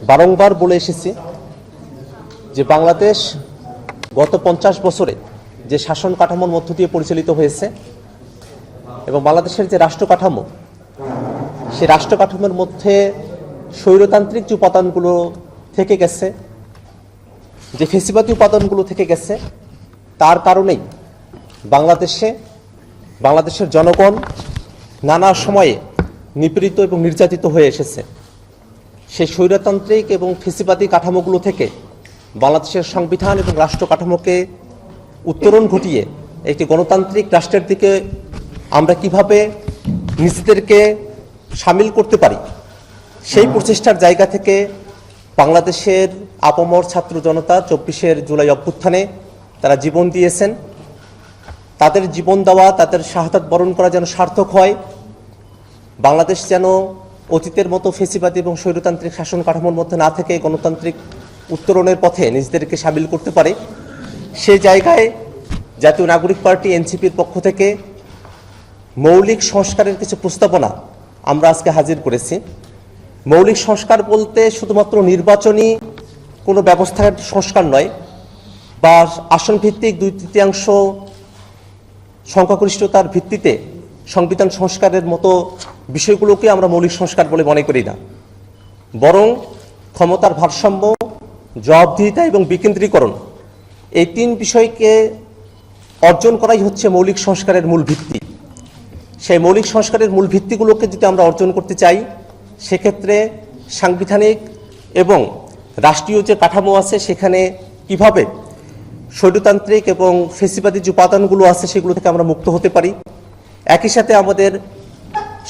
বারংবার বলে এসেছি যে বাংলাদেশ গত 50 বছরে যে শাসন কাঠামোর মধ্য দিয়ে পরিচালিত হয়েছে এবং বাংলাদেশের যে রাষ্ট্র কাঠামো, সেই রাষ্ট্র কাঠামোর মধ্যে স্বৈরতান্ত্রিক যে উপাদানগুলো থেকে গেছে, যে ফেসিবাদী উপাদানগুলো থেকে গেছে, তার কারণেই বাংলাদেশের জনগণ নানা সময়ে নিপীড়িত এবং নির্যাতিত হয়ে এসেছে। সেই স্বৈরতান্ত্রিক এবং ফেসিবাদী কাঠামোগুলো থেকে বাংলাদেশের সংবিধান এবং রাষ্ট্র কাঠামোকে উত্তরণ ঘটিয়ে একটি গণতান্ত্রিক রাষ্ট্রের দিকে আমরা কিভাবে নিজেদেরকে সামিল করতে পারি, সেই প্রচেষ্টার জায়গা থেকে বাংলাদেশের আপামর ছাত্র জনতা 24 জুলাই অভ্যুত্থানে তারা জীবন দিয়েছেন। তাদের জীবন দেওয়া, তাদের শাহাদাত বরণ করা যেন সার্থক হয়, বাংলাদেশ যেন অতীতের মতো ফেসিবাদী এবং স্বৈরতান্ত্রিক শাসন কাঠামোর মধ্যে না থেকে গণতান্ত্রিক উত্তরণের পথে নিজেদেরকে সামিল করতে পারে, সেই জায়গায় জাতীয় নাগরিক পার্টি এনসিপির পক্ষ থেকে মৌলিক সংস্কারের কিছু প্রস্তাবনা আমরা আজকে হাজির করেছি। মৌলিক সংস্কার বলতে শুধুমাত্র নির্বাচনী কোনো ব্যবস্থার সংস্কার নয়, বা আসন ভিত্তিক 2/3 সংখ্যাগরিষ্ঠতার ভিত্তিতে সংবিধান সংস্কারের মতো বিষয়গুলোকে আমরা মৌলিক সংস্কার বলে মনে করি না, বরং ক্ষমতার ভারসাম্য, জবাবদিহিতা এবং বিকেন্দ্রীকরণ, এই 3 বিষয়কে অর্জন করাই হচ্ছে মৌলিক সংস্কারের মূল ভিত্তি। সেই মৌলিক সংস্কারের মূল ভিত্তিগুলোকে যদি আমরা অর্জন করতে চাই, সেক্ষেত্রে সাংবিধানিক এবং রাষ্ট্রীয় যে কাঠামো আছে সেখানে কিভাবে স্বৈরতান্ত্রিক এবং ফেসিবাদী যে উপাদানগুলো আছে সেগুলো থেকে আমরা মুক্ত হতে পারি, একই সাথে আমাদের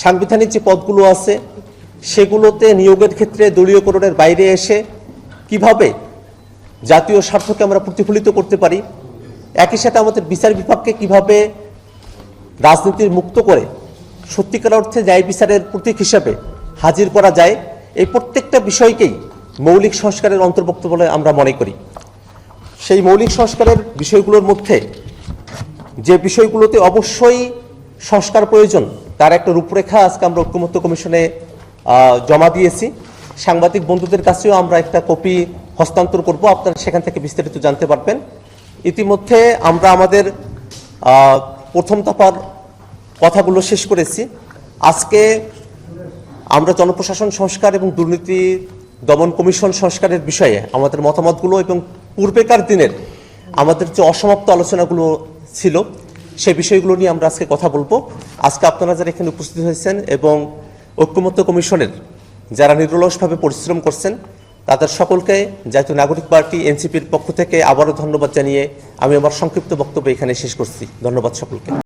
সাংবিধানিক যে পদগুলো আছে সেগুলোতে নিয়োগের ক্ষেত্রে দলীয়করণের বাইরে এসে কিভাবে জাতীয় স্বার্থকে আমরা প্রতিফলিত করতে পারি, একই সাথে আমাদের বিচার বিভাগকে কিভাবে রাজনীতির মুক্ত করে সত্যিকার অর্থে ন্যায় বিচারের প্রতীক হিসাবে হাজির করা যায়, এই প্রত্যেকটা বিষয়কেই মৌলিক সংস্কারের অন্তর্ভুক্ত বলে আমরা মনে করি। সেই মৌলিক সংস্কারের বিষয়গুলোর মধ্যে যে বিষয়গুলোতে অবশ্যই সংস্কার প্রয়োজন তার একটা রূপরেখা আজকে আমরা ঐক্যমত্য কমিশনে জমা দিয়েছি। সাংবাদিক বন্ধুদের কাছেও আমরা একটা কপি হস্তান্তর করব, আপনারা সেখান থেকে বিস্তারিত জানতে পারবেন। ইতিমধ্যে আমরা আমাদের প্রথম দফার কথাগুলো শেষ করেছি। আজকে আমরা জনপ্রশাসন সংস্কার এবং দুর্নীতি দমন কমিশন সংস্কারের বিষয়ে আমাদের মতামতগুলো এবং পূর্বেকার দিনের আমাদের যে অসমাপ্ত আলোচনাগুলো ছিল সেই বিষয়গুলো নিয়ে আমরা আজকে কথা বলবো। আজকে আপনারা যারা এখানে উপস্থিত হয়েছেন এবং ঐক্যমত্য কমিশনের যারা নিরলসভাবে পরিশ্রম করছেন, তাদের সকলকে জাতীয় নাগরিক পার্টি এনসিপির পক্ষ থেকে আবারও ধন্যবাদ জানিয়ে আমি আমার সংক্ষিপ্ত বক্তব্য এখানে শেষ করছি। ধন্যবাদ সকলকে।